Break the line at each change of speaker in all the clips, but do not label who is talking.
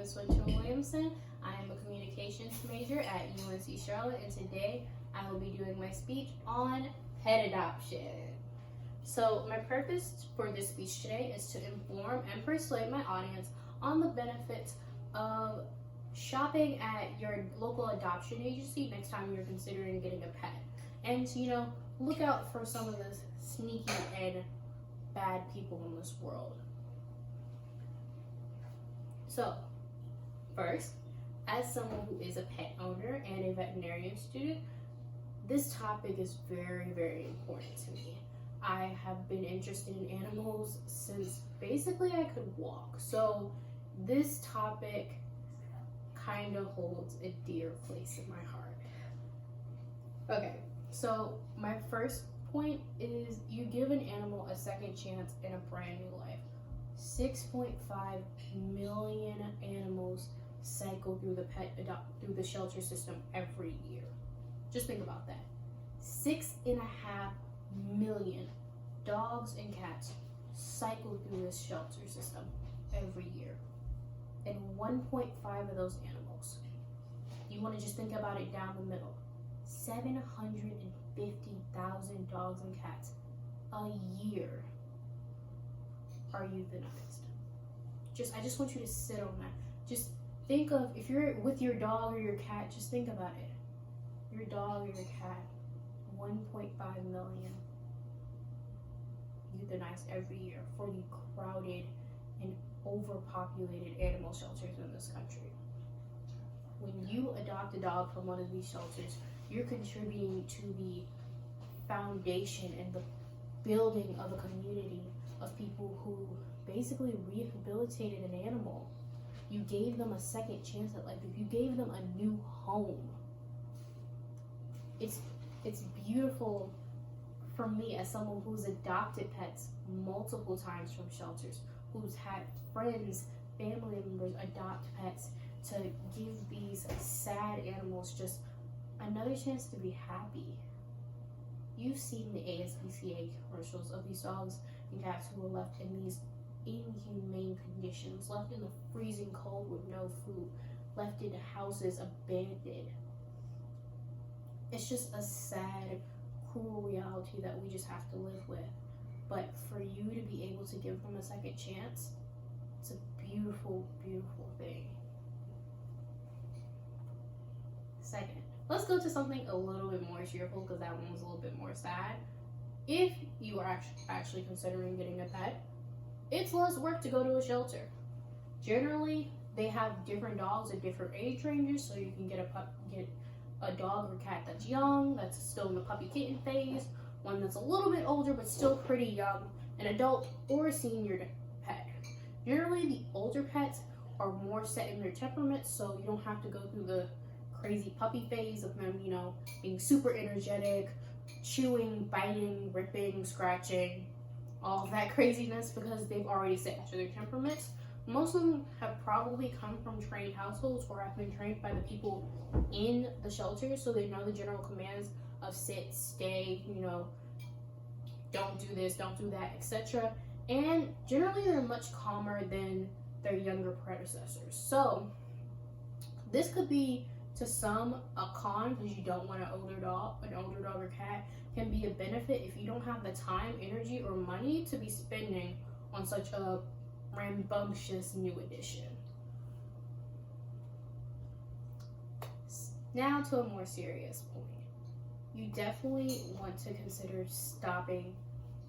is Wynter Williamson. I am a communications major at UNC Charlotte, and today I will be doing my speech on pet adoption. So my purpose for this speech today is to inform and persuade my audience on the benefits of shopping at your local adoption agency next time you're considering getting a pet. And to, look out for some of the sneaky and bad people in this world. So, first, as someone who is a pet owner and a veterinarian student, this topic is very, very important to me. I have been interested in animals since basically I could walk. So this topic kind of holds a dear place in my heart. Okay, so my first point is you give an animal a second chance in a brand new life. 6.5 million animals cycle through the shelter system every year. Just think about that. 6.5 million dogs and cats cycle through this shelter system every year. And 1.5 of those animals, you want to just think about it down the middle. 750,000 dogs and cats a year are euthanized. I just want you to sit on that. Just think of, if you're with your dog or your cat, just think about it. Your dog or your cat, 1.5 million euthanized every year for the crowded and overpopulated animal shelters in this country. When you adopt a dog from one of these shelters, you're contributing to the foundation and the building of a community of people who basically rehabilitated an animal. You gave them a second chance at life. You gave them a new home. It's beautiful for me as someone who's adopted pets multiple times from shelters, who's had friends, family members adopt pets, to give these sad animals just another chance to be happy. You've seen the ASPCA commercials of these dogs and cats who were left in these inhumane conditions, left in the freezing cold with no food, left in houses abandoned. It's just a sad, cruel reality that we just have to live with. But for you to be able to give them a second chance, it's a beautiful, beautiful thing. Second, let's go to something a little bit more cheerful, because that one was a little bit more sad. If you are actually considering getting a pet, it's less work to go to a shelter. Generally, they have different dogs at different age ranges, so you can get a dog or cat that's young, that's still in the puppy kitten phase, one that's a little bit older but still pretty young, an adult or a senior pet. Generally, the older pets are more set in their temperament, so you don't have to go through the crazy puppy phase of them, being super energetic, chewing, biting, ripping, scratching, all of that craziness, because they've already set into their temperaments. Most of them have probably come from trained households or have been trained by the people in the shelter, so they know the general commands of sit, stay, don't do this, don't do that, etc. And generally they're much calmer than their younger predecessors. So this could be, to some, a con, because you don't want an older dog or cat. Can be a benefit if you don't have the time, energy, or money to be spending on such a rambunctious new addition. Now to a more serious point. You definitely want to consider stopping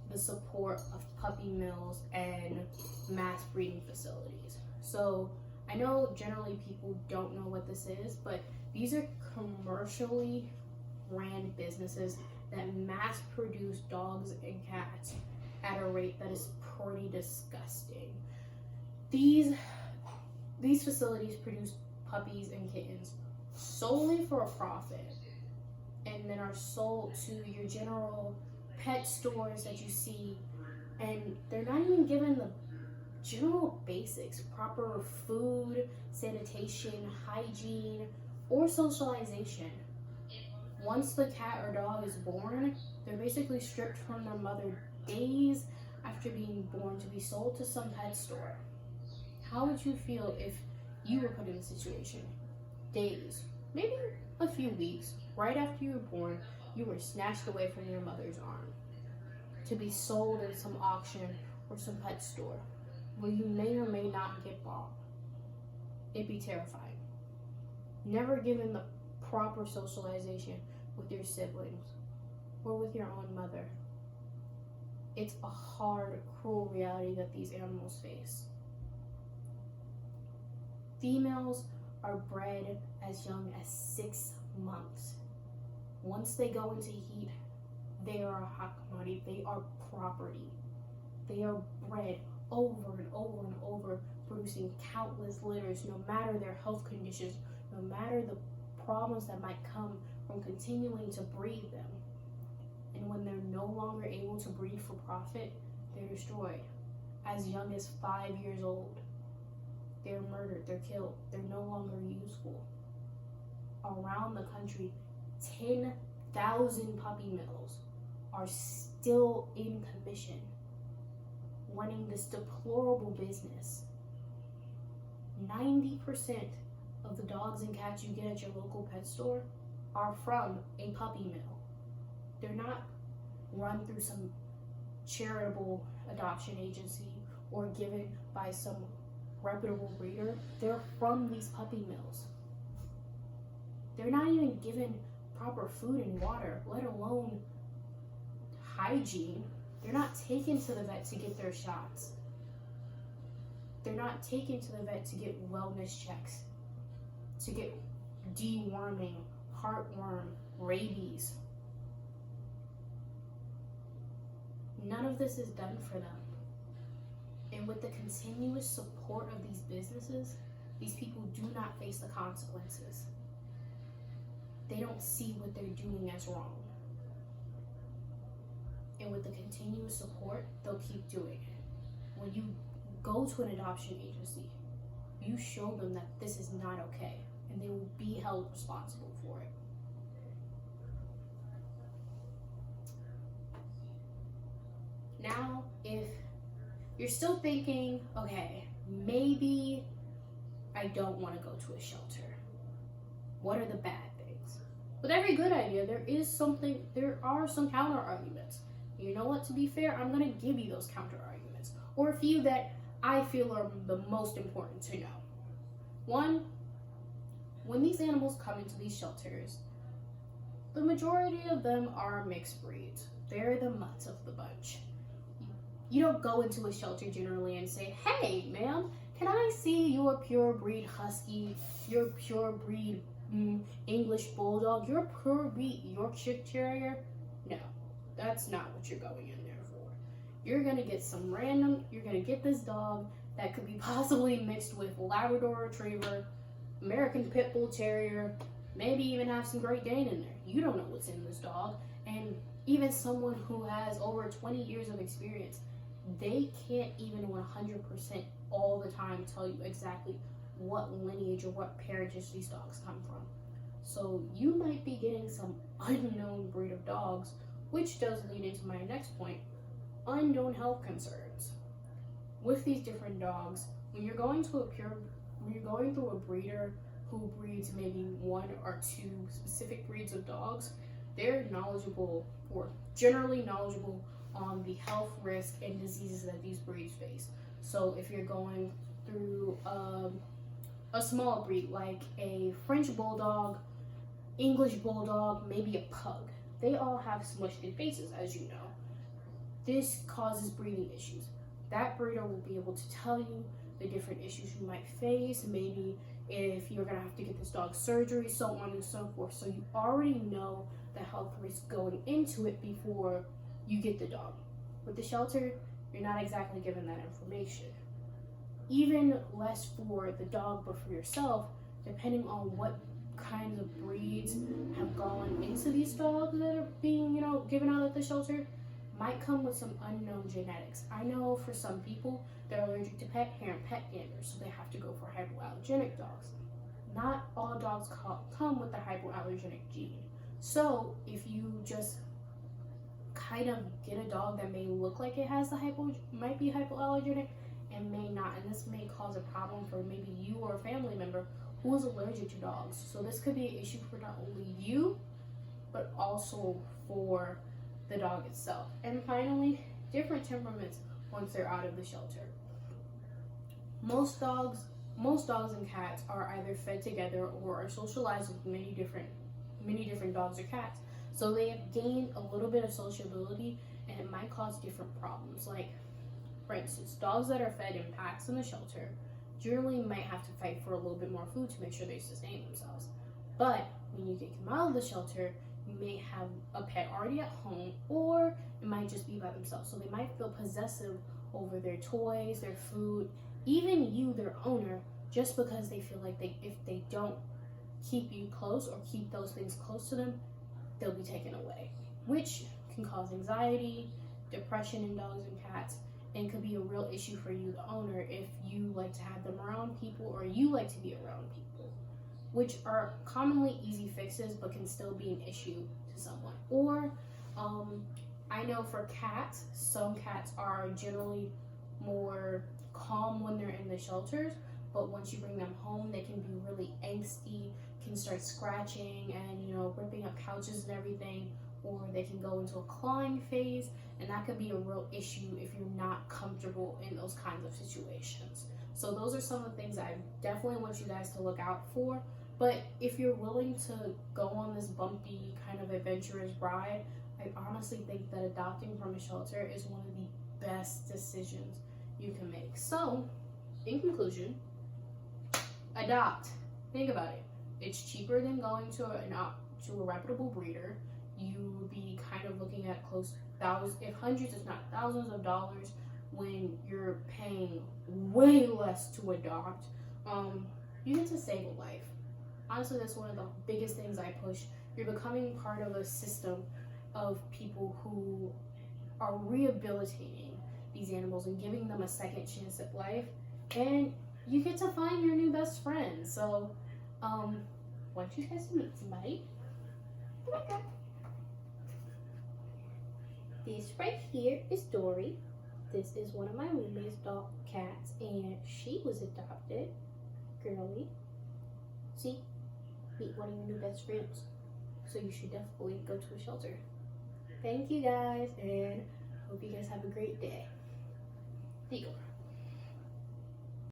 the support of puppy mills and mass breeding facilities. So I know generally people don't know what this is, but these are commercially ran businesses that mass produce dogs and cats at a rate that is pretty disgusting. These facilities produce puppies and kittens solely for a profit, and then are sold to your general pet stores that you see, and they're not even given the general basics: proper food, sanitation, hygiene, or socialization. Once the cat or dog is born, they're basically stripped from their mother days after being born to be sold to some pet store. How would you feel if You were put in a situation, days, maybe a few weeks, right after you were born, you were snatched away from your mother's arm to be sold in some auction or some pet store where you may or may not get bought. It'd be terrifying. Never given the proper socialization with your siblings or with your own mother. It's a hard, cruel reality that these animals face. Females are bred as young as 6 months. Once they go into heat, they are a hot commodity. They are property. They are bred over and over and over, producing countless litters, no matter their health conditions, no matter the problems that might come from continuing to breed them. And when they're no longer able to breed for profit, they're destroyed. As young as 5 years old, they're murdered, they're killed, they're no longer useful. Around the country, 10,000 puppy mills are still in commission, running this deplorable business. 90% of the dogs and cats you get at your local pet store are from a puppy mill. They're not run through some charitable adoption agency or given by some reputable breeder. They're from these puppy mills. They're not even given proper food and water, let alone hygiene. They're not taken to the vet to get their shots. They're not taken to the vet to get wellness checks, to get deworming, heartworm, rabies. None of this is done for them. And with the continuous support of these businesses, these people do not face the consequences. They don't see what they're doing as wrong. And with the continuous support, they'll keep doing it. When you go to an adoption agency, you show them that this is not okay, and they will be held responsible for it. Now, if you're still thinking, okay, maybe I don't want to go to a shelter, what are the bad things? With every good idea, there are some counter arguments. You know what, to be fair, I'm going to give you those counter arguments, or a few that I feel are the most important to know. One, when these animals come into these shelters, the majority of them are mixed breeds. They're the mutts of the bunch. You don't go into a shelter generally and say, hey, ma'am, can I see your pure breed husky, your pure breed English bulldog, your pure breed Yorkshire terrier? No, that's not what you're going in there for. You're going to get you're going to get this dog that could be possibly mixed with Labrador Retriever, American Pit Bull Terrier, maybe even have some Great Dane in there. You don't know what's in this dog. And even someone who has over 20 years of experience, they can't even 100% all the time tell you exactly what lineage or what parentage these dogs come from. So you might be getting some unknown breed of dogs, which does lead into my next point, unknown health concerns. With these different dogs, when you're going through a breeder who breeds maybe 1 or 2 specific breeds of dogs, they're knowledgeable, or generally knowledgeable, on the health risk and diseases that these breeds face. So if you're going through a small breed like a French Bulldog, English Bulldog, maybe a Pug, they all have smushed in faces, as you know. This causes breathing issues. That breeder will be able to tell you the different issues you might face, maybe if you're going to have to get this dog surgery, so on and so forth. So you already know the health risk going into it before you get the dog. With the shelter, you're not exactly given that information. Even less for the dog, but for yourself, depending on what kinds of breeds have gone into these dogs that are being, given out at the shelter, might come with some unknown genetics. I know for some people, they're allergic to pet hair and pet dander, so they have to go for hypoallergenic dogs. Not all dogs come with the hypoallergenic gene. So if you just kind of get a dog that may look like it has might be hypoallergenic and may not, and this may cause a problem for maybe you or a family member who is allergic to dogs. So this could be an issue for not only you, but also for the dog itself. And finally, different temperaments once they're out of the shelter. Most dogs and cats are either fed together or are socialized with many different dogs or cats. So they have gained a little bit of sociability, and it might cause different problems. Like, for instance, dogs that are fed in packs in the shelter generally might have to fight for a little bit more food to make sure they sustain themselves. But when you get them out of the shelter, you may have a pet already at home, or it might just be by themselves. So they might feel possessive over their toys, their food, even you, their owner, just because they feel like if they don't keep you close or keep those things close to them, they'll be taken away, which can cause anxiety, depression in dogs and cats, and could be a real issue for you, the owner, if you like to have them around people or you like to be around people, which are commonly easy fixes but can still be an issue to someone. Or I know for cats, some cats are generally more calm when they're in the shelters, but once you bring them home, they can be really angsty, can start scratching and ripping up couches and everything, or they can go into a clawing phase, and that could be a real issue if you're not comfortable in those kinds of situations. So those are some of the things I definitely want you guys to look out for. But if you're willing to go on this bumpy kind of adventurous ride, I honestly think that adopting from a shelter is one of the best decisions you can make. So in conclusion, adopt. Think about it. It's cheaper than going to a reputable breeder. You would be kind of looking at hundreds if not thousands of dollars when you're paying way less to adopt. You get to save a life. Honestly, that's one of the biggest things I push. You're becoming part of a system of people who are rehabilitating these animals and giving them a second chance at life, and you get to find your new best friend. So want you guys to meet somebody. This right here is Dory. This is one of my roommate's dog cats, and she was adopted. Girly. See? Meet one of your new best friends. So you should definitely go to a shelter. Thank you guys, and hope you guys have a great day. There you go.